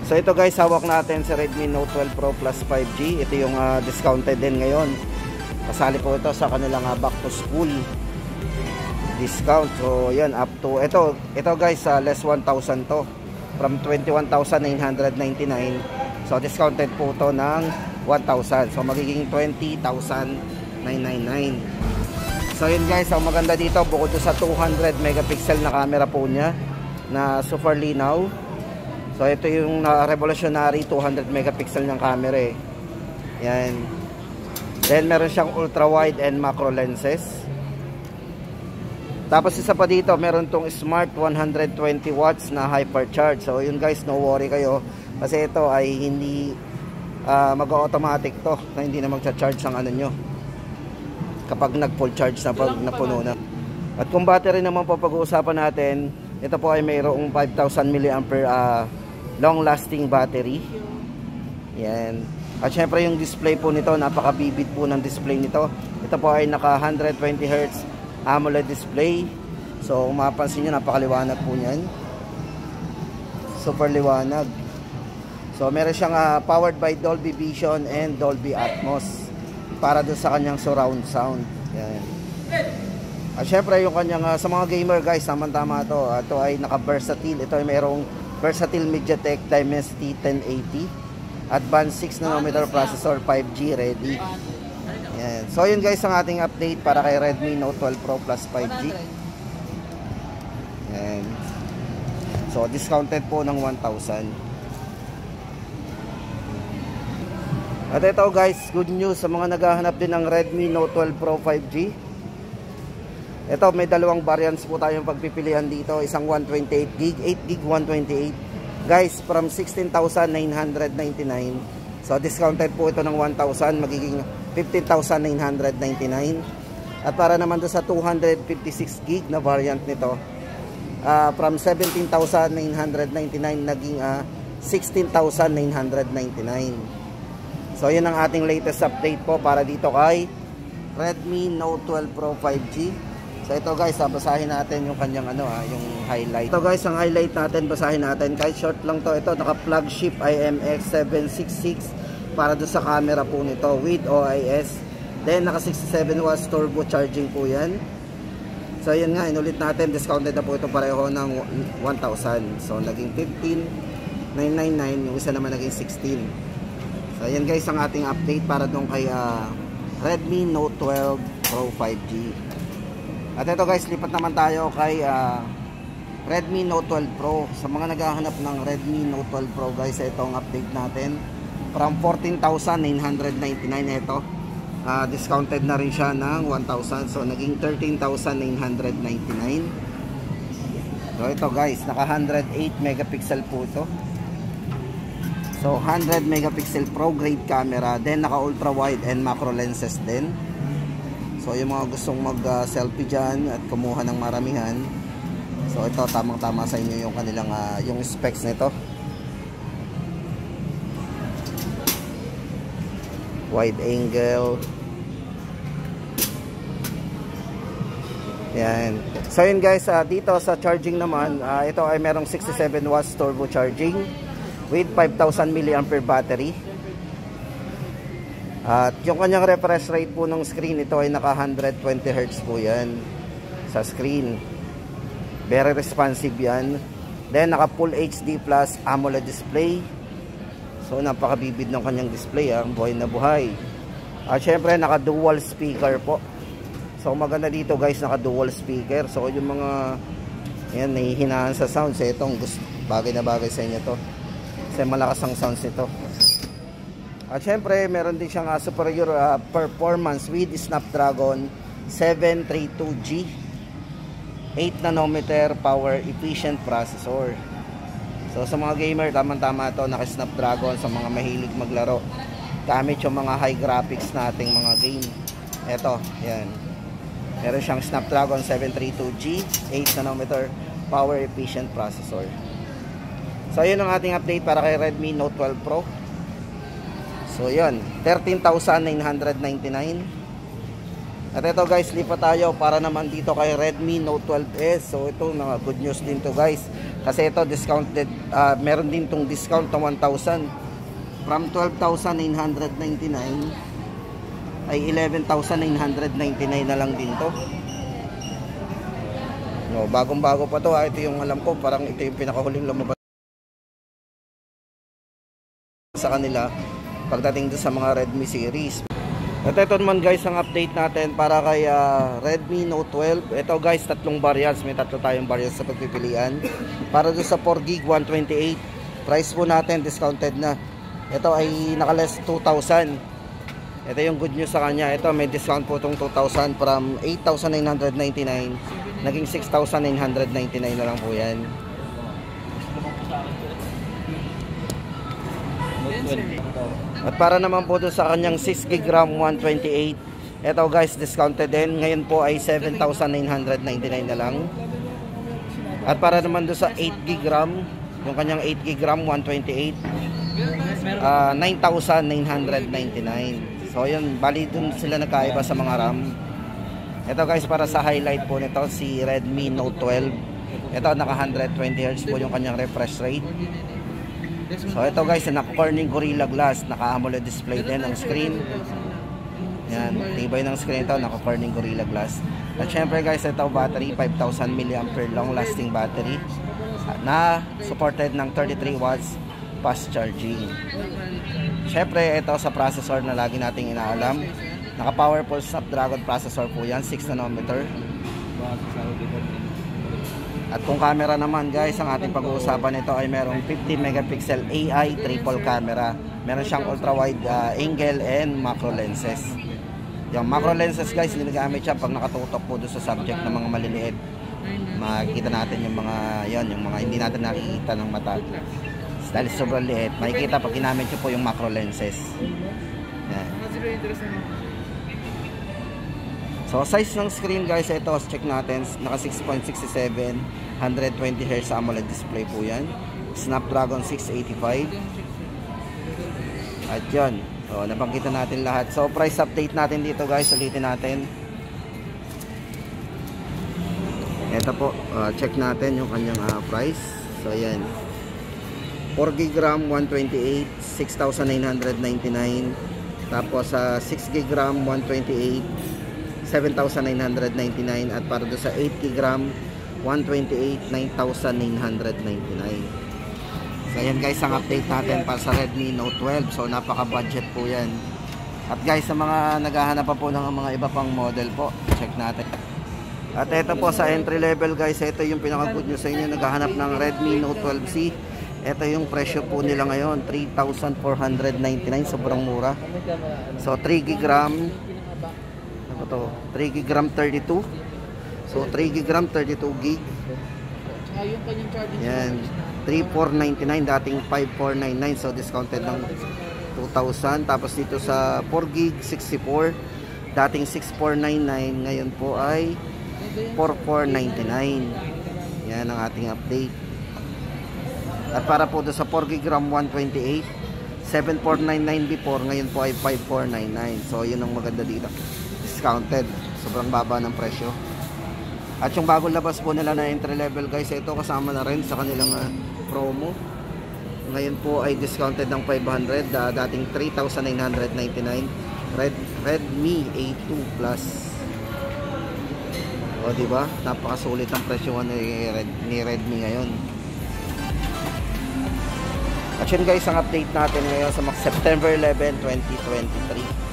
So ito guys, hawak natin sa Redmi Note 12 Pro Plus 5G. Ito yung discounted din ngayon. Kasali po ito sa kanilang back to school discount. So yan, up to ito guys, less 1,000 to, from 21,999. So discounted po to ng 1,000. So magiging 20,999. So yun guys, ang maganda dito, bukod sa 200 megapixel na camera po niya na super linaw. So ito yung revolutionary 200 megapixel ng camera eh. Yan. Then meron siyang ultra wide and macro lenses. Tapos isa pa dito, meron tong smart 120 watts na hypercharge. So yun guys, no worry kayo kasi ito ay hindi mag-automatic to, na hindi na magcha-charge ang ano nyo kapag nag-full charge na, pag napuno na. At kung battery naman po pag-uusapan natin, ito po ay mayroong 5,000 mAh long lasting battery. Yan. At syempre yung display po nito, napaka-vivid po ng display nito. Ito po ay naka 120 Hz AMOLED display. So kung mapapansin nyo, napakaliwanag po niyan. Super liwanag. So meron siyang powered by Dolby Vision and Dolby Atmos para doon sa kanyang surround sound. Yan. At syempre yung kanyang sa mga gamer guys, tama-tama to. Ito ay naka-versatile. Ito ay mayroong versatile MediaTek Dimensity 1080 Advanced 6nm processor, 5G ready. Yan. So yun guys ang ating update para kay Redmi Note 12 Pro Plus 5G. Yan. So discounted po ng 1,000. At ito guys, good news sa mga naghahanap din ng Redmi Note 12 Pro 5G. Ito, may dalawang variants po tayong pagpipilian dito. Isang 128GB, 8GB 128. Guys, from 16,999. So, discounted po ito ng 1,000. Magiging 15,999. At para naman doon sa 256GB na variant nito, from 17,999 naging 16,999. So, yun ang ating latest update po para dito kay Redmi Note 12 Pro 5G. So ito guys, basahin natin yung kanyang yung highlight. Ito guys, ang highlight natin, basahin natin. Kahit short lang to, ito naka flagship IMX766 para doon sa camera po nito with OIS. Then naka 67 watts turbo charging po yan. So yun nga, inulit natin, discounted na po ito pareho ng 1,000. So naging 15,999, yung isa naman naging 16. So yan guys ang ating update para doon kay Redmi Note 12 Pro 5G. At ito guys, lipat naman tayo kay Redmi Note 12 Pro. Sa mga naghahanap ng Redmi Note 12 Pro guys, ito ang update natin. From 14,999 ito. Discounted na rin siya ng 1,000. So naging 13,999. So ito guys, naka 108 megapixel po ito. So 100 megapixel pro grade camera. Then naka ultra wide and macro lenses din. So yung mga gustong mag selfie dyan at kumuha ng maramihan, so ito tamang tama sa inyo yung kanilang yung specs nito. Wide angle. Yan. So yun guys, dito sa charging naman, ito ay merong 67 watts turbo charging with 5,000 mAh battery. At yung kanyang refresh rate po ng screen, ito ay naka 120 Hz po yan sa screen. Very responsive yan. Then naka Full HD Plus AMOLED display. So napakabibid ng kanyang display, buhay na buhay. At syempre naka dual speaker po. So maganda dito guys, naka dual speaker. So yung mga yan, nahihinaan sa sounds, itong bagay na bagay sa inyo to. Kasi malakas ang sounds nito. At syempre, meron din siyang superior performance with Snapdragon 732G 8nm power efficient processor. So sa mga gamer, tamang-tama ito, naka-Snapdragon. Sa mga mahilig maglaro, gamit yung mga high graphics nating mga game. Ito, yan. Meron siyang Snapdragon 732G 8nm power efficient processor. So yun ang ating update para kay Redmi Note 12 Pro. So yun, 13,999. At ito guys, lipat tayo para naman dito kay Redmi Note 12S. So ito, mga good news din to guys. Kasi ito discounted, meron din tong discount na 1,000. From 12,999 ay 11,999 na lang din to. No, bagong-bago pa to. Ito yung alam ko, parang ito yung pinakahuling lumabas sa kanila pagdating doon sa mga Redmi series. At ito naman guys ang update natin para kay Redmi Note 12. Ito guys, tatlong variants. May tatlo tayong variants sa pagpipilian. Para doon sa 4GB 128. Price po natin discounted na. Ito ay naka-less 2,000. Ito yung good news sa kanya. Ito may discount po itong 2,000 from 8,999 naging 6,999 na lang po yan. At para naman po doon sa kanyang 6GB RAM 128, ito guys discounted din. Ngayon po ay 7,999 na lang. At para naman doon sa 8GB RAM, yung kanyang 8GB RAM 128, 9,999. So yun, bali dun sila nagkaiba sa mga RAM. Ito guys, para sa highlight po nito, si Redmi Note 12. Ito naka 120Hz po yung kanyang refresh rate. So ito guys, naka-Corning Gorilla Glass, naka-AMOLED display din ang screen. Yan, tibay ng screen ito, naka-Corning Gorilla Glass. At syempre guys, ito battery, 5,000 mAh long lasting battery na supported ng 33 watts fast charging. Syempre ito sa processor na lagi nating inaalam, naka-powerful Snapdragon processor po yan, 6 nanometer. At kung camera naman guys, ang ating pag-uusapan nito ay merong 50 megapixel AI triple camera. Meron siyang ultra wide angle and macro lenses. Yung macro lenses guys, ginagamit siya pag nakatutok po doon sa subject ng mga maliliit. Makikita natin yung mga yung mga hindi natin nakikita ng mata. Dahil sobrang liit, makikita pag ginamit nyo po yung macro lenses. Yan. So size ng screen guys, ito check natin, naka 6.67, 120Hz AMOLED display po yan, Snapdragon 685. At yun, so napakita natin lahat. So price update natin dito guys, ulitin natin. Ito po, check natin yung kanyang price. So yan, 4GB RAM 128, 6,999. Tapos 6GB RAM 128, 7,999. At para doon sa 8GB RAM 128, 9,999. So ayan guys ang update natin para sa Redmi Note 12. So napaka budget po yan. At guys, sa mga naghahanap pa po ng mga iba pang model po, check natin. At ito po sa entry level guys, ito yung pinaka good news sa inyo, naghahanap ng Redmi Note 12C. Ito yung presyo po nila ngayon, 3,499, sobrang mura. So 3GB RAM, ano to? 3GB RAM 32. So 3GB RAM 32GB. Yan, 3,499, dating 5,499, so discounted ng 2,000. Tapos dito sa 4GB 64, dating 6,499, ngayon po ay 4,499. Yan ang ating update. At para po doon sa 4GB RAM 128, 7,499 before, ngayon po ay 5,499. So yun ang maganda dito, discounted, sobrang baba ng presyo. At yung bagong labas po nila na entry level guys, ito kasama na rin sa kanilang promo. Ngayon po ay discounted ng 500, dating 3,999. Redmi A2 Plus. O diba, napakasulit ang presyo ni Redmi ngayon. At yun guys, ang update natin ngayon sa September 11, 2023.